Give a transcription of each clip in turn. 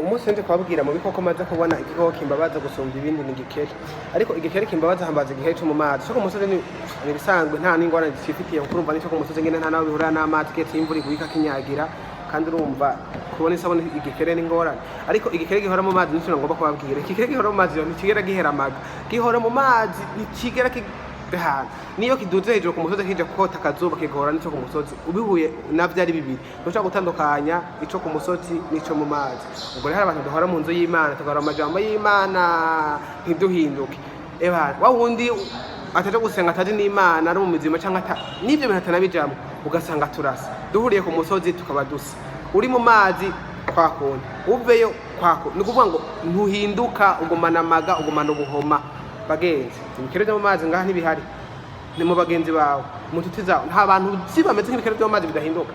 umunsi nje kwabwira mu bikoko maze kubona igikoko kimbabaza gusumba ibindi ni igikere, ariko igikere kimbabaza hambaza igihe cyo mu mazi cyo ku musozi ni bisanzwe nta n'ingorane zifitiye kurumva n'icyo ku musozi ngene nta nawe bihura n'amazi ke imvura iguika kinyagira kandi urumva kubona isabone igikere n'ingorane, ariko igikere gihora mu mazi n'icyo ngomba kubabwira, igikere gihora mu mazi ntikigera gihera amaga, gihora mu mazi ntikigera niyo kiduze hejuru ku musozi kija kota akazuba kigora nico ku musozi ubihuye navyo ari bibiri ntushaka gutandukanya ico ku musozi nico mu mazi. Ubwo rero abantu duhora mu nzu y'Imana tugara amajambo y'Imana ntiduhinduke wa wundi ataje gusenga ataje n'Imana ari mu mizima canke n'ivyo bintu atanabijambo ugasanga turasa duhuriye ku musozi tukaba dusa uri mu mazi kwakona uveyo kwako ni kuvuga ngo ntuhinduka ugumana amaga ugumana ubuhoma bagenzi ibikere byo mu mazi ngaha ntibihari ni mu bagenzi bawe mu tuti zawe nta bantu bameze nk'ibikere byo mu mazi bidahinduka.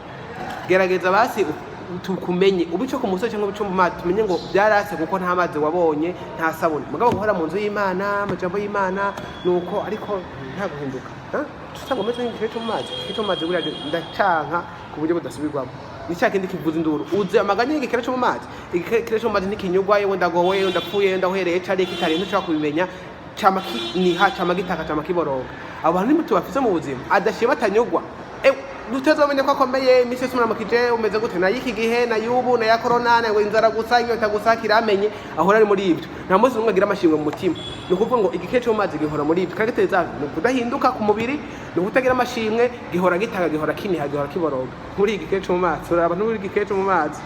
Gerageza basi tukumenye ubico ku musozi cyangwa ubico mu mazi tumenye ngo byarase kuko nta mazi wabonye nta sabuni mugabo guhora mu nzu y'Imana amajambo y'Imana nuko ariko nta guhinduka tutanga umeze nk'ibikere cyo mu mazi cyo mu mazi buriya ndacanka ku buryo budasubirwamo nicya kindi kivuza induru uze amaganya y'igikere cyo mu mazi igikere cyo mu mazi ntikinyugwa yewe ndagowe ndapfuye ndahereye cari kitari ntushaka kubimenya chama niha chama gitaka chama kiboroga abantu nimutu bafise mu buzima adashiye batanyugwa dutazomenya ko akomeye iminsi yose muramukije umeze gute na yiki gihe na yubu na ya corona na inzara gusa inyota gusa kiramenye ahora ari muri ibyo nta munsi numwe agira amashimwe mu mutima ni ukuvuga ngo igikece cyo mazi gihora muri ibyo kagateza no kudahinduka ku mubiri no kutagira amashimwe gihora gitaka gihora kiniha gihora kiboroga muri igikece cyo mazi uraba n'uri igikece cyo mu mazi.